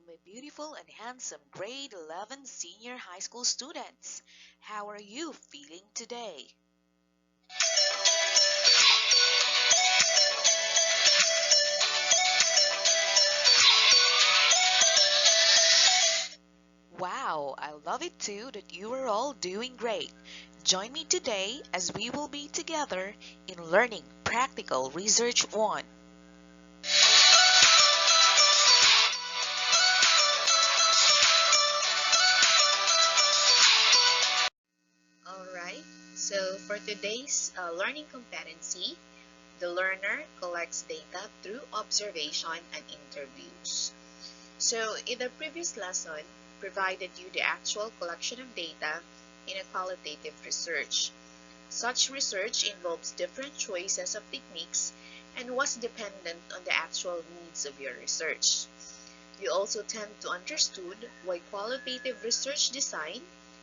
my beautiful and handsome grade 11 senior high school students. How are you feeling today? Wow, I love it too that you are all doing great. Join me today as we will be together in learning practical research 1. Alright, so for today's learning competency, the learner collects data through observation and interviews. So in the previous lesson, provided you the actual collection of data in a qualitative research. Such research involves different choices of techniques and was dependent on the actual needs of your research. You also tend to understood why qualitative research design,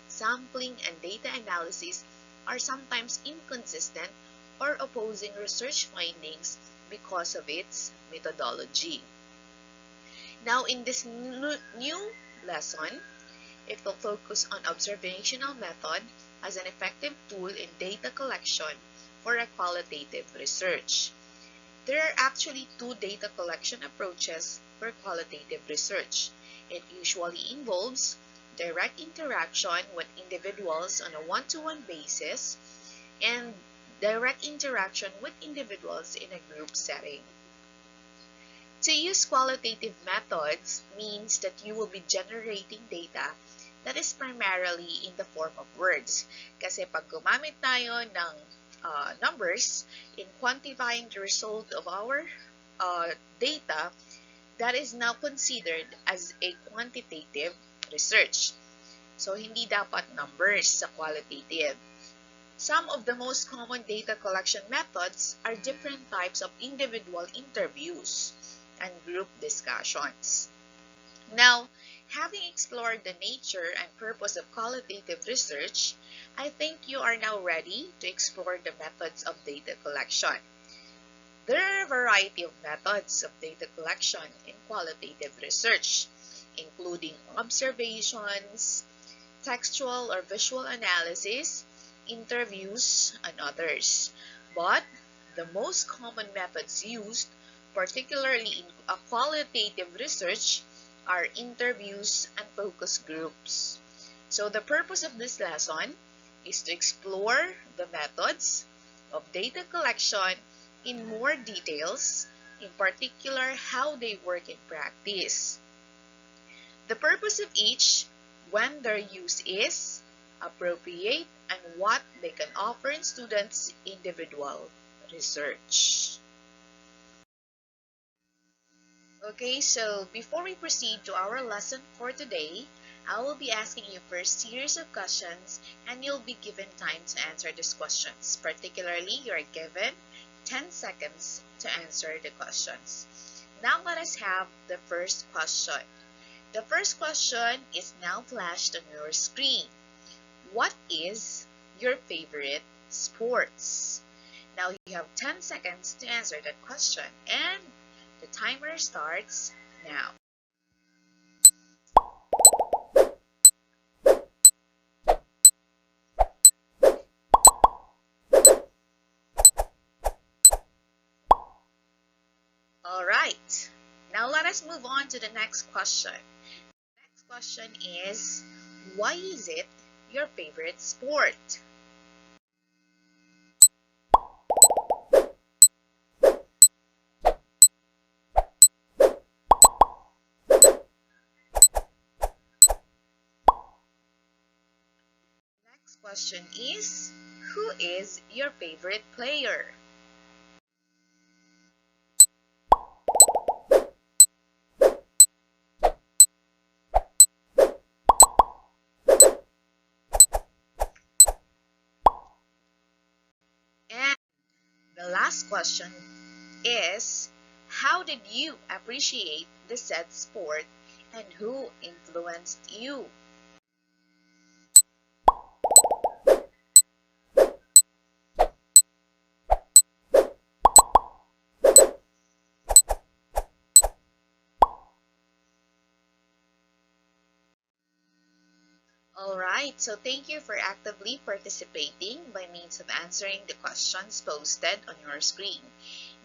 sampling, and data analysis are sometimes inconsistent or opposing research findings because of its methodology. Now, in this new lesson, it will focus on observational method as an effective tool in data collection for a qualitative research. There are actually two data collection approaches for qualitative research. It usually involves direct interaction with individuals on a one-to-one basis and direct interaction with individuals in a group setting. To use qualitative methods means that you will be generating data that is primarily in the form of words. Kasi pag gumamit tayo ng numbers in quantifying the result of our data, that is now considered as a quantitative research. So, hindi dapat numbers sa qualitative. Some of the most common data collection methods are different types of individual interviews and group discussions. Now, having explored the nature and purpose of qualitative research, I think you are now ready to explore the methods of data collection. There are a variety of methods of data collection in qualitative research, including observations, textual or visual analysis, interviews, and others. But the most common methods used, particularly in a qualitative research, are interviews and focus groups. So the purpose of this lesson is to explore the methods of data collection in more details, in particular how they work in practice. The purpose of each, when their use is, appropriate, and what they can offer in students' individual research. Okay, so before we proceed to our lesson for today, I will be asking you first series of questions and you'll be given time to answer these questions. Particularly, you are given 10 seconds to answer the questions. Now let us have the first question. The first question is now flashed on your screen. What is your favorite sports? Now you have 10 seconds to answer that question and the timer starts now. Alright, now let us move on to the next question. Next question is, why is it your favorite sport? Next question is, who is your favorite player? And the last question is, how did you appreciate the said sport and who influenced you? All right, so thank you for actively participating by means of answering the questions posted on your screen.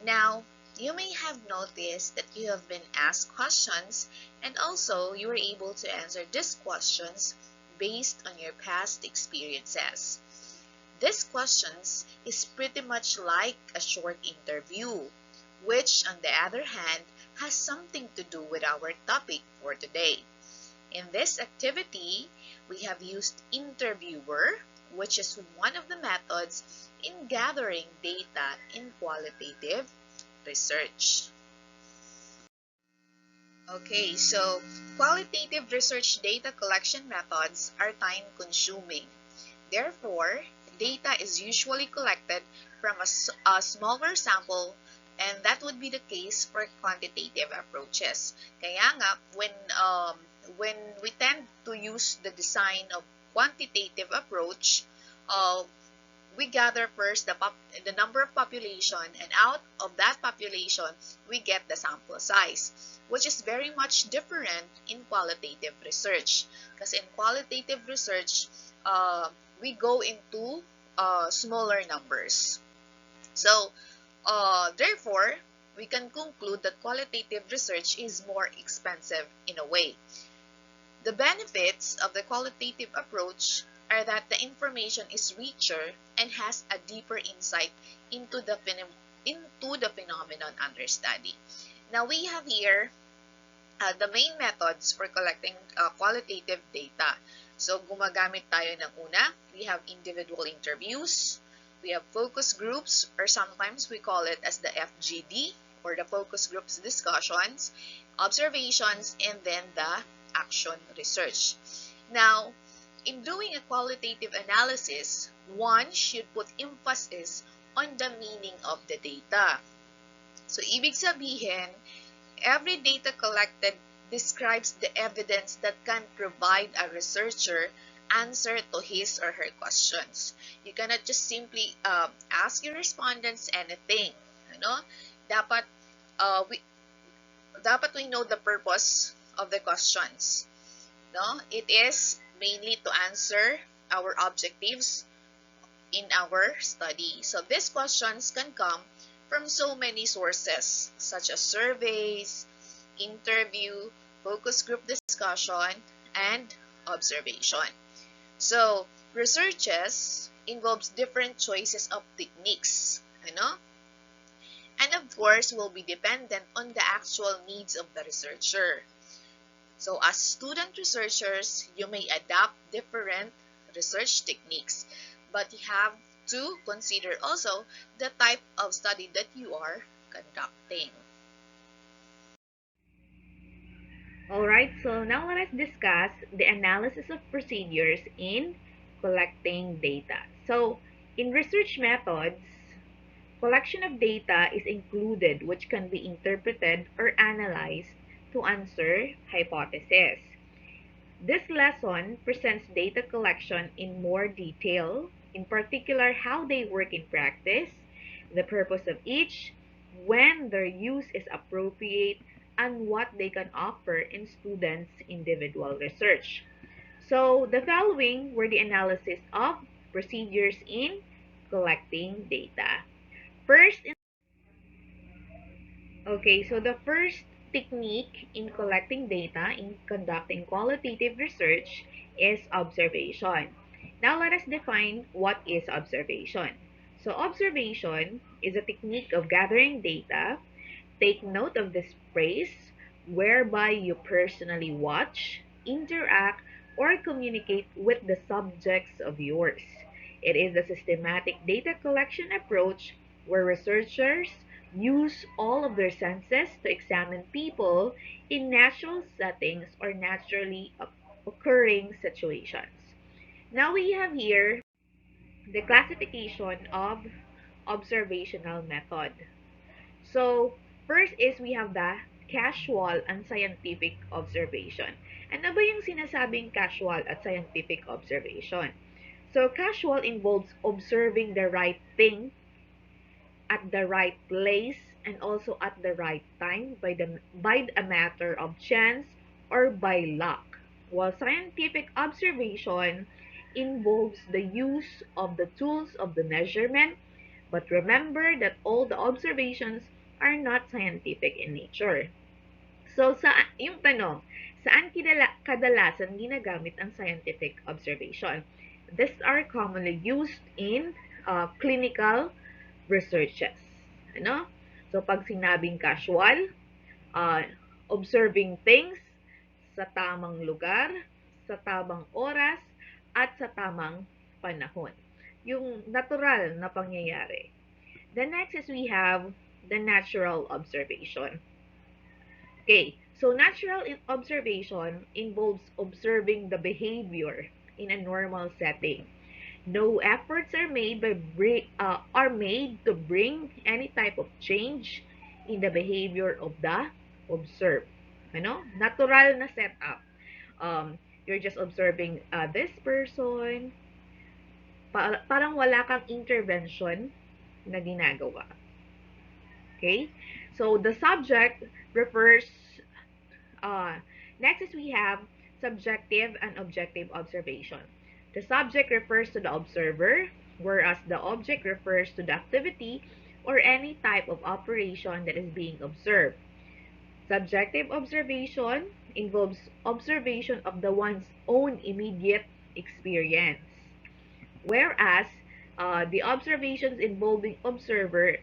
Now, you may have noticed that you have been asked questions and also you were able to answer these questions based on your past experiences. These questions is pretty much like a short interview, which on the other hand has something to do with our topic for today. In this activity, we have used interviewer, which is one of the methods in gathering data in qualitative research. Okay, so qualitative research data collection methods are time consuming. Therefore, data is usually collected from a smaller sample, and that would be the case for quantitative approaches. Kaya nga, when we tend to use the design of quantitative approach, uh, we gather first the number of population, and out of that population we get the sample size, which is very much different in qualitative research, because in qualitative research uh, we go into smaller numbers. So therefore we can conclude that qualitative research is more expensive in a way. The benefits of the qualitative approach are that the information is richer and has a deeper insight into the phenomenon under study. Now we have here the main methods for collecting qualitative data. So gumagamit tayo ng una, we have individual interviews, we have focus groups, or sometimes we call it as the FGD, or the focus groups discussions, observations, and then the action research. Now, in doing a qualitative analysis, one should put emphasis on the meaning of the data. So, ibig sabihin, every data collected describes the evidence that can provide a researcher answer to his or her questions. You cannot just simply ask your respondents anything. Ano? Dapat uh, we dapat we know the purpose of the questions. No? It is mainly to answer our objectives in our study. So these questions can come from so many sources such as surveys, interview, focus group discussion, and observation. So researches involves different choices of techniques, ano? And of course will be dependent on the actual needs of the researcher. So as student researchers, you may adapt different research techniques, but you have to consider also the type of study that you are conducting. Alright, so now let us discuss the analysis of procedures in collecting data. So, in research methods, collection of data is included which can be interpreted or analyzed to answer hypotheses. This lesson presents data collection in more detail, in particular how they work in practice, the purpose of each, when their use is appropriate, and what they can offer in students' individual research. So the following were the analysis of procedures in collecting data. First, okay, so the first technique in collecting data in conducting qualitative research is observation. Now let us define what is observation. So observation is a technique of gathering data. Take note of this phrase, whereby you personally watch, interact, or communicate with the subjects of yours. It is a systematic data collection approach where researchers use all of their senses to examine people in natural settings or naturally occurring situations. Now we have here the classification of observational method. So, first is we have the casual and scientific observation. Ano ba yung sinasabing casual at scientific observation? So, casual involves observing the right thing at the right place and also at the right time by a matter of chance or by luck. while scientific observation involves the use of the tools of the measurement. But remember that all the observations are not scientific in nature. So, yung tanong, saan kadalasan ginagamit ang scientific observation? These are commonly used in clinical researches. Ano? So, pag sinabing casual, uh, observing things sa tamang lugar, sa tamang oras, at sa tamang panahon. Yung natural na pangyayari. The next is we have the natural observation. Okay, so natural observation involves observing the behavior in a normal setting. No efforts are made to bring any type of change in the behavior of the observed. Ano? Natural na setup. You're just observing this person. Parang wala kang intervention na ginagawa. Okay? So the subject refers Uh, next is we have subjective and objective observation. The subject refers to the observer, whereas the object refers to the activity or any type of operation that is being observed. Subjective observation involves observation of the one's own immediate experience, whereas the observations involving observer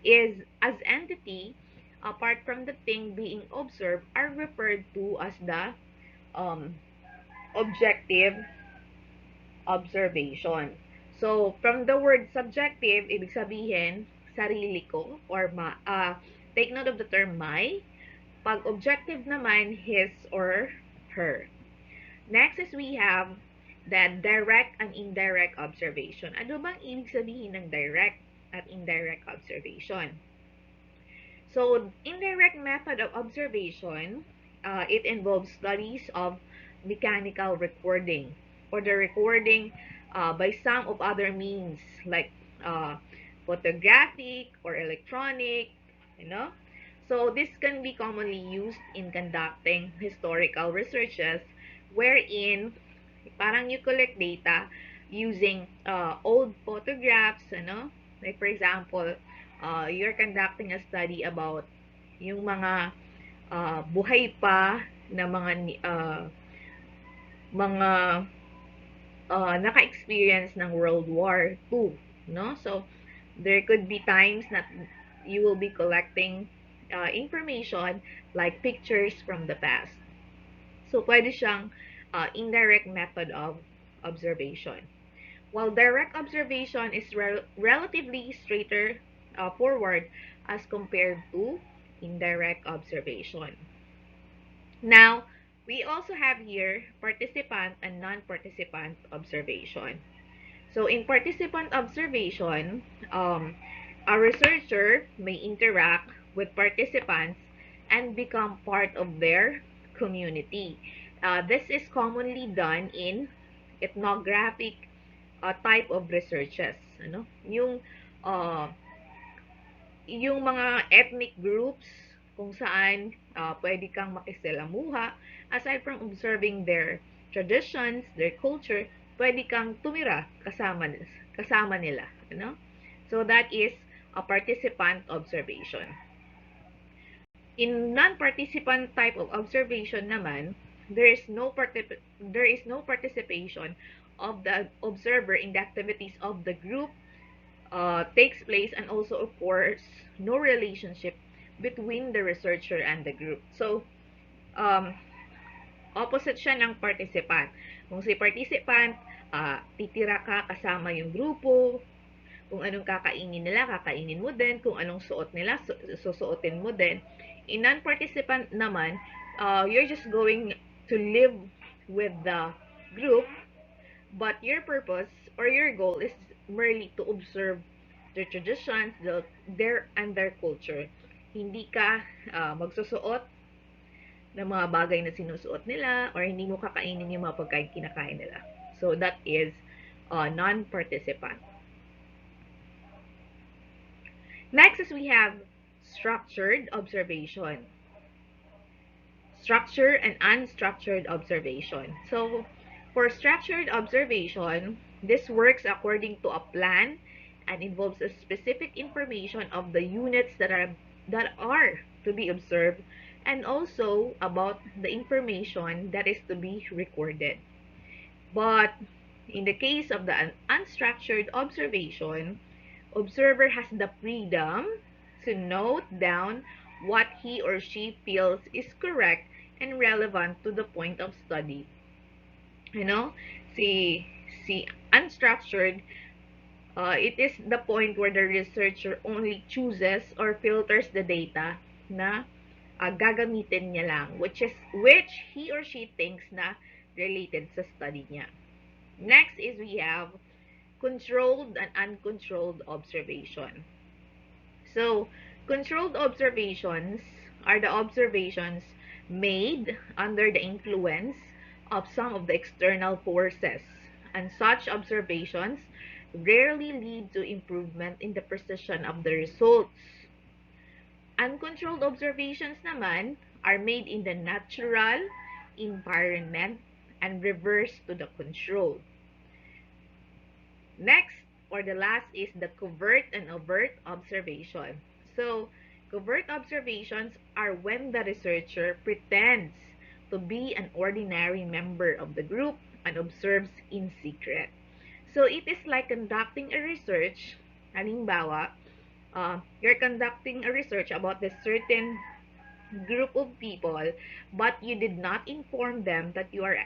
is as entity apart from the thing being observed are referred to as the um, objective observation. So, from the word subjective, ibig sabihin, sarili ko, or take note of the term my. Pag objective naman, his or her. Next is we have the direct and indirect observation. Ano bang ibig sabihin ng direct at indirect observation? So, indirect method of observation, it involves studies of mechanical recording or the recording by some of other means like uh, photographic or electronic, you know. So, this can be commonly used in conducting historical researches wherein parang you collect data using old photographs, ano? Like for example, you're conducting a study about yung mga buhay pa na mga naka-experience ng World War II, no? So there could be times that you will be collecting information like pictures from the past. So pwede siyang indirect method of observation. While direct observation is relatively straighter forward as compared to indirect observation. Now, we also have here participant and non-participant observation. So, in participant observation, a researcher may interact with participants and become part of their community. This is commonly done in ethnographic type of researches. Ano? Uh, yung mga ethnic groups kung saan pwede kang makisalamuha, aside from observing their traditions, their culture, pwede kang tumira kasama nila. Ano? So that is a participant observation. In non-participant type of observation naman, there is no participation of the observer in the activities of the group takes place, and also of course no relationship between the researcher and the group. So um, opposite siya ng participant. Kung si participant, titira ka kasama yung grupo, kung anong kakainin nila, kakainin mo din, kung anong suot nila, susuotin mo din. In non-participant naman, you're just going to live with the group, but your purpose or your goal is merely to observe their traditions, their culture. Hindi ka magsusuot ng mga bagay na sinusuot nila or hindi mo kakainin yung mga pagkain kinakain nila. So that is non-participant. Next is we have structured observation. structured and unstructured observation. So, for structured observation, this works according to a plan and involves a specific information of the units that are to be observed and also about the information that is to be recorded. But in the case of the unstructured observation, observer has the freedom to note down what he or she feels is correct and relevant to the point of study. You know, see, see, unstructured, it is the point where the researcher only chooses or filters the data na gagamitin niya lang, which he or she thinks na related sa study niya. Next is we have controlled and uncontrolled observation. So, controlled observations are the observations made under the influence of some of the external forces, and such observations rarely lead to improvement in the precision of the results. Uncontrolled observations naman are made in the natural environment and reverse to the control. Next, or the last, is the covert and overt observation. So, covert observations are when the researcher pretends to be an ordinary member of the group and observes in secret. So, it is like conducting a research. Halimbawa, you're conducting a research about a certain group of people, but you did not inform them that you are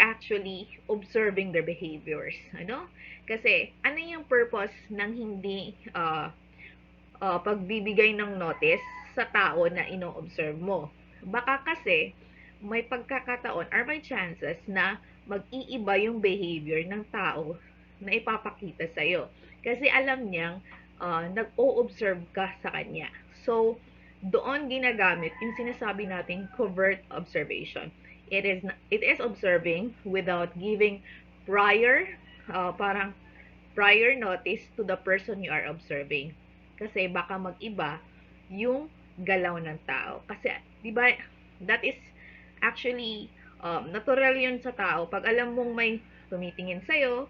actually observing their behaviors, ano? Kasi ano yung purpose ng hindi pagbibigay ng notice sa tao na ino-observe mo? Baka kasi may pagkakataon or may chances na mag-iiba yung behavior ng tao na ipapakita sa'yo. Kasi alam niyang nag-o-observe ka sa kanya. So, doon ginagamit yung sinasabi nating covert observation. It is observing without giving prior parang prior notice to the person you are observing. Kasi baka mag-iba yung galaw ng tao. Kasi, di ba, that is actually natural yun sa tao. Pag alam mong may tumitingin sa'yo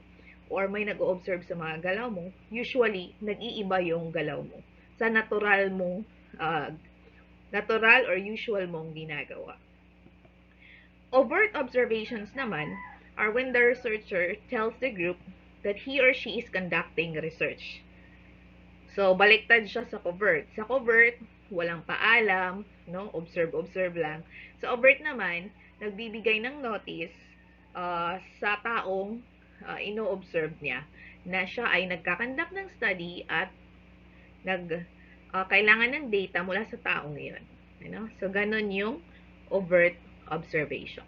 or may nag-o-observe sa mga galaw mo, usually, nag-iiba yung galaw mo sa uh, natural or usual mong ginagawa. Overt observations naman are when the researcher tells the group that he or she is conducting research. So, baliktad siya sa covert. Sa covert, walang paalam, no? Observe lang. Sa overt naman, nagbibigay ng notice sa taong ino-observe niya na siya ay nagkakandak ng study at kailangan ng data mula sa taong iyon. You know? So, ganun yung overt observation.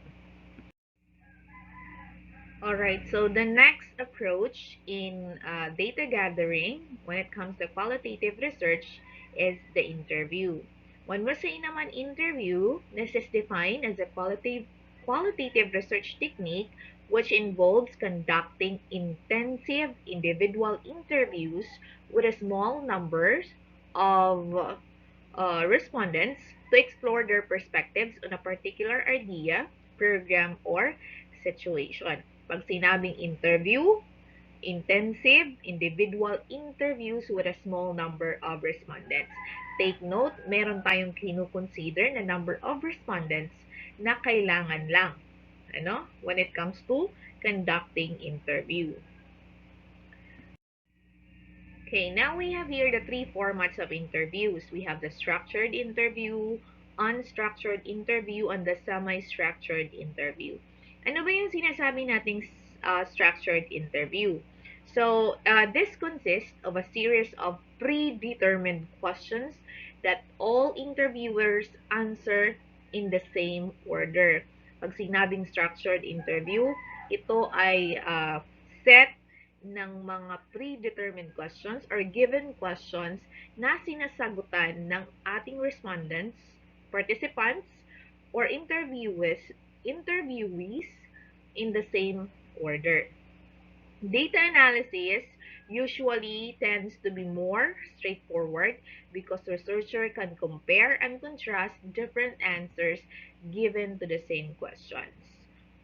Alright, so the next approach in data gathering when it comes to qualitative research is the interview. When we say naman interview, this is defined as a qualitative research technique which involves conducting intensive individual interviews with a small numbers of respondents to explore their perspectives on a particular idea, program, or situation. Pag sinabing interview, intensive individual interviews with a small number of respondents. Take note, meron tayong kinukonsider na number of respondents na kailangan lang, ano, when it comes to conducting interview. Okay, now we have here the three formats of interviews. We have the structured interview, unstructured interview, and the semi-structured interview. Ano ba yung sinasabi nating structured interview? So, this consists of a series of predetermined questions that all interviewers answer in the same order. Pag sinabing structured interview, ito ay set ng mga predetermined questions or given questions na sinasagutan ng ating respondents, participants, or interviewees in the same order. Data analysis usually tends to be more straightforward because researcher can compare and contrast different answers given to the same questions.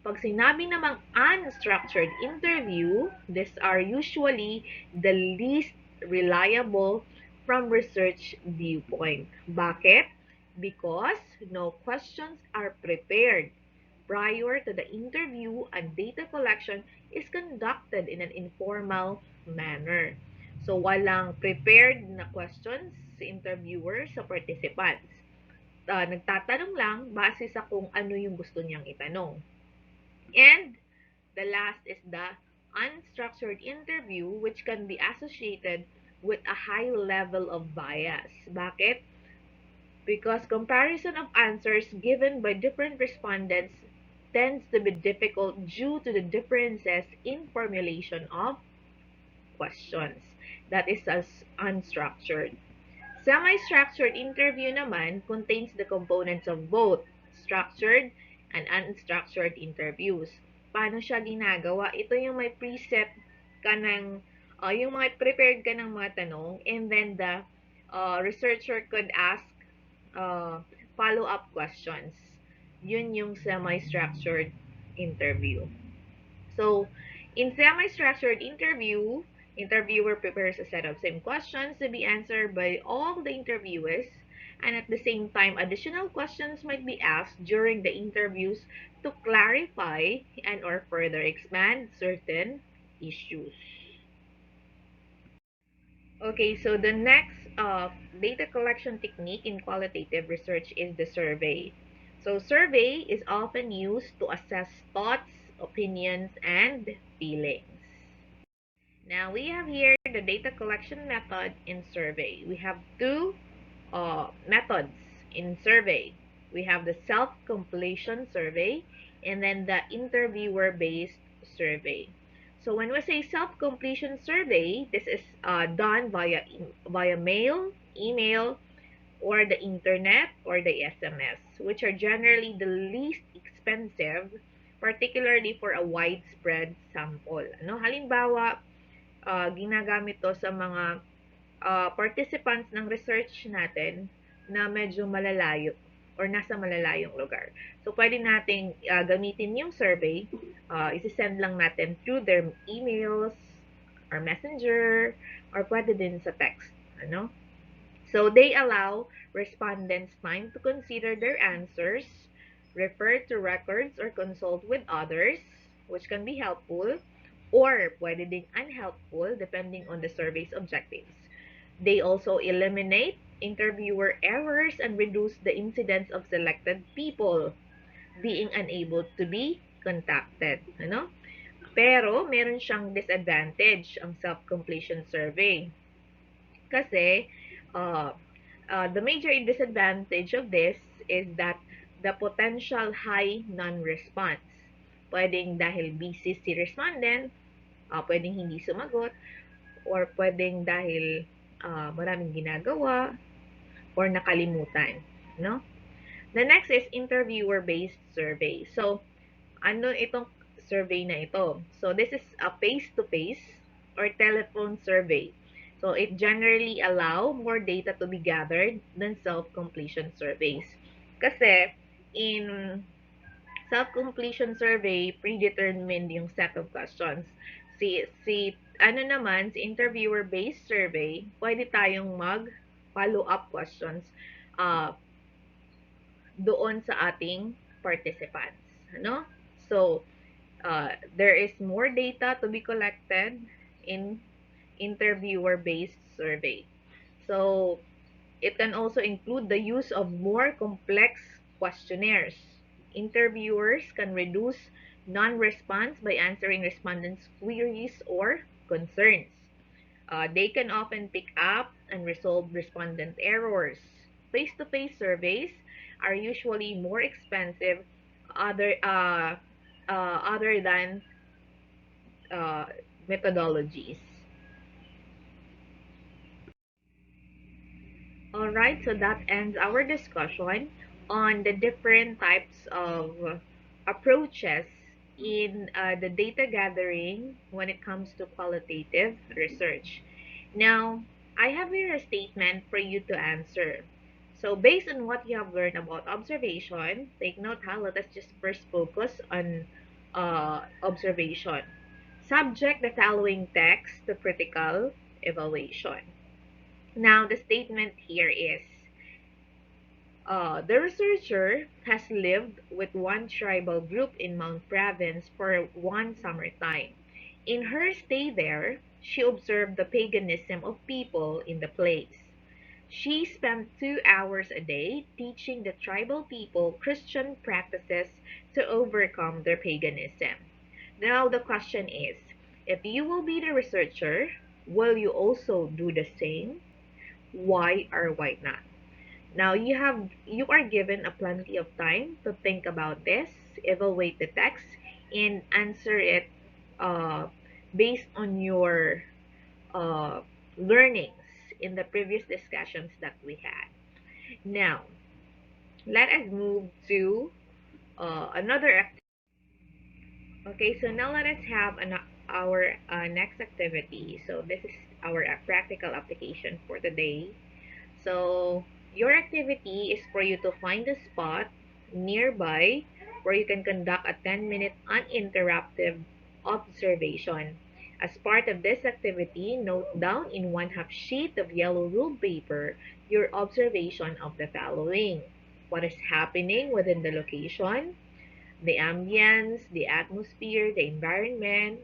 Pag sinabi namang unstructured interview, these are usually the least reliable from research viewpoint. Bakit? Because no questions are prepared prior to the interview and data collection is conducted in an informal manner. So, walang prepared na questions sa interviewer sa participants. Nagtatanong lang base sa kung ano yung gusto niyang itanong. And the last is the unstructured interview, which can be associated with a high level of bias. Bakit? Because comparison of answers given by different respondents tends to be difficult due to the differences in formulation of questions. That is as unstructured. Semi-structured interview naman contains the components of both structured and unstructured interviews. Paano siya ginagawa? Ito yung may preset ka ng, yung mga prepared ka ng mga tanong, and then the researcher could ask uh, follow-up questions. Yun yung semi-structured interview. So, in semi-structured interview, interviewer prepares a set of same questions to be answered by all the interviewers, and at the same time, additional questions might be asked during the interviews to clarify and or further expand certain issues. Okay, so the next data collection technique in qualitative research is the survey. So survey is often used to assess thoughts, opinions, and feelings. Now we have here the data collection method in survey. We have two methods in survey. We have the self-completion survey and then the interviewer-based survey. So when we say self-completion survey, this is done via mail, email, or the internet or the SMS, which are generally the least expensive, particularly for a widespread sample. Ano? Halimbawa, ginagamit to sa mga participants ng research natin na medyo malalayo or nasa malalayong lugar. So, pwede nating gamitin yung survey, isi-send lang natin through their emails or messenger or pwede din sa text. Ano? So, they allow respondents time to consider their answers, refer to records or consult with others, which can be helpful, or pwede ding unhelpful depending on the survey's objectives. They also eliminate interviewer errors and reduce the incidence of selected people being unable to be contacted. Ano? Pero, meron siyang disadvantage ang self-completion survey. Kasi, uh, the major disadvantage of this is that the potential high non-response. Pwedeng dahil busy si respondent, pwedeng hindi sumagot, or pwedeng dahil maraming ginagawa, or nakalimutan. No? The next is interviewer-based survey. So, ano itong survey na ito? So, this is a face-to-face or telephone survey. So, it generally allow more data to be gathered than self-completion surveys. Kasi, in self-completion survey, predetermined yung set of questions. Ano naman, si interviewer-based survey, pwede tayong mag-follow-up questions uh, doon sa ating participants. Ano? So, there is more data to be collected in interviewer-based survey. So, it can also include the use of more complex questionnaires. Interviewers can reduce non-response by answering respondents' queries or concerns. They can often pick up and resolve respondent errors. Face-to-face surveys are usually more expensive other than uh, methodologies. Alright, so that ends our discussion on the different types of approaches in the data gathering when it comes to qualitative research. Now, I have here a statement for you to answer. So, based on what you have learned about observation, take note how let us just first focus on observation. Subject the following text to critical evaluation. Now, the statement here is the researcher has lived with one tribal group in Mount Province for one summertime. In her stay there, she observed the paganism of people in the place. She spent 2 hours a day teaching the tribal people Christian practices to overcome their paganism. Now, the question is if you will be the researcher, will you also do the same? Why or why not? Now you are given a plenty of time to think about this, evaluate the text, and answer it uh, based on your learnings in the previous discussions that we had. Now, let us move to another activity. Okay, so now let us have our next activity. So this is our practical application for today. So, your activity is for you to find a spot nearby where you can conduct a 10-minute uninterrupted observation. As part of this activity, note down in one half sheet of yellow ruled paper your observation of the following. What is happening within the location, the ambience, the atmosphere, the environment,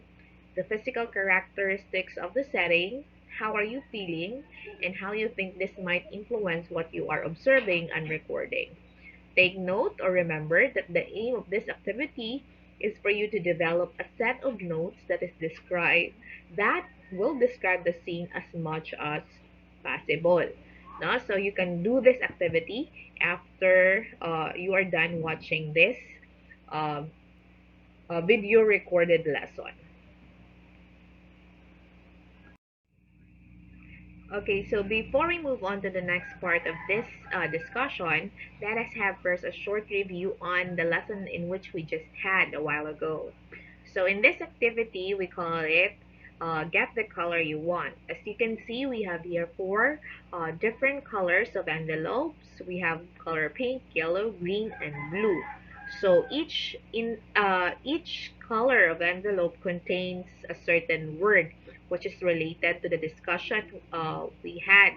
the physical characteristics of the setting, how are you feeling, and how you think this might influence what you are observing and recording. Take note or remember that the aim of this activity is for you to develop a set of notes that will describe the scene as much as possible. No? So you can do this activity after you are done watching this uh, video recorded lesson. Okay, so before we move on to the next part of this discussion, let us have first a short review on the lesson in which we just had a while ago. So in this activity, we call it Get the Color You Want. As you can see, we have here four different colors of envelopes. We have color pink, yellow, green, and blue. So each color of envelope contains a certain word which is related to the discussion we had.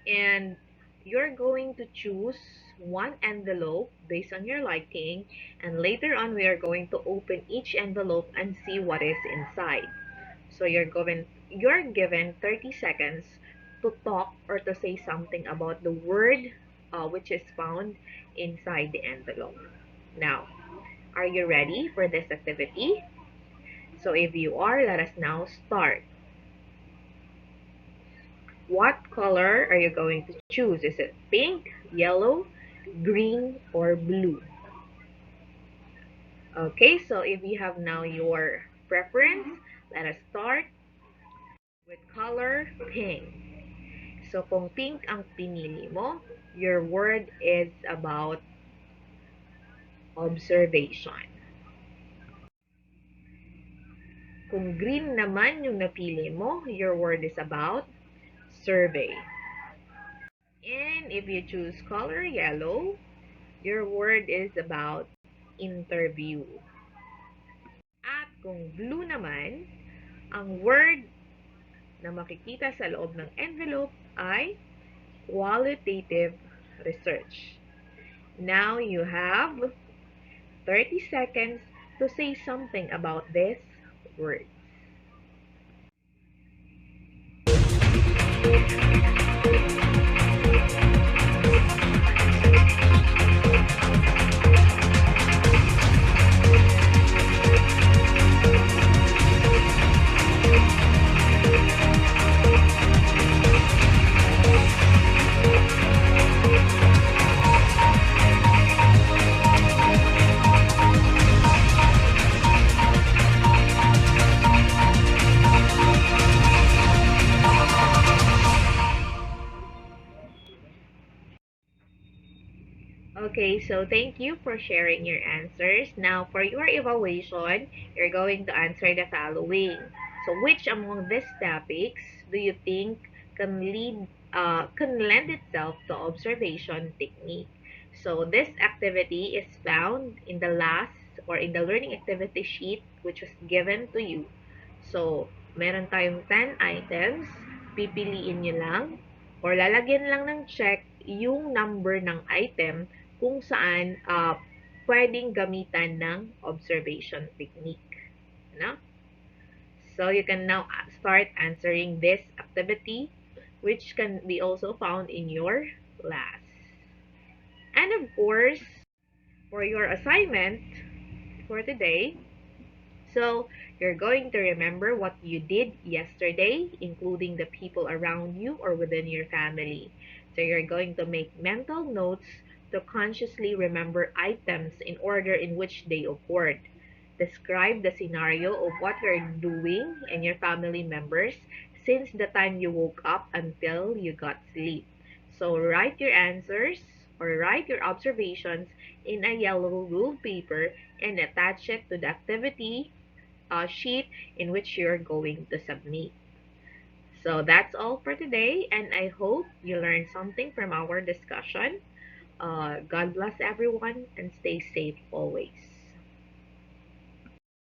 And you're going to choose one envelope based on your liking, and later on we are going to open each envelope and see what is inside. So you're given 30 seconds to talk or to say something about the word which is found inside the envelope. Now, are you ready for this activity? So if you are, let us now start. What color are you going to choose? Is it pink, yellow, green, or blue? Okay, so if you have now your preference, let us start with color pink. So kung pink ang pinili mo, your word is about observation. Kung green naman yung napili mo, your word is about survey. And if you choose color yellow, your word is about interview. At kung blue naman, ang word na makikita sa loob ng envelope ay qualitative research. Now you have 30 seconds to say something about this word. Okay, so thank you for sharing your answers. Now, for your evaluation, you're going to answer the following. So, which among these topics do you think can lend itself to observation technique? So, this activity is found in the last or in the learning activity sheet which was given to you. So, meron tayong 10 items, pipiliin nyo lang or lalagyan lang ng check yung number ng item kung saan pwedeng gamitan ng observation technique. No? So you can now start answering this activity which can be also found in your class. And of course, for your assignment for today, so you're going to remember what you did yesterday, including the people around you or within your family. So you're going to make mental notes to consciously remember items in order in which they occurred. Describe the scenario of what you're doing and your family members since the time you woke up until you got sleep. So write your answers or write your observations in a yellow ruled paper and attach it to the activity sheet in which you're going to submit. So that's all for today, and I hope you learned something from our discussion. God bless everyone and stay safe always.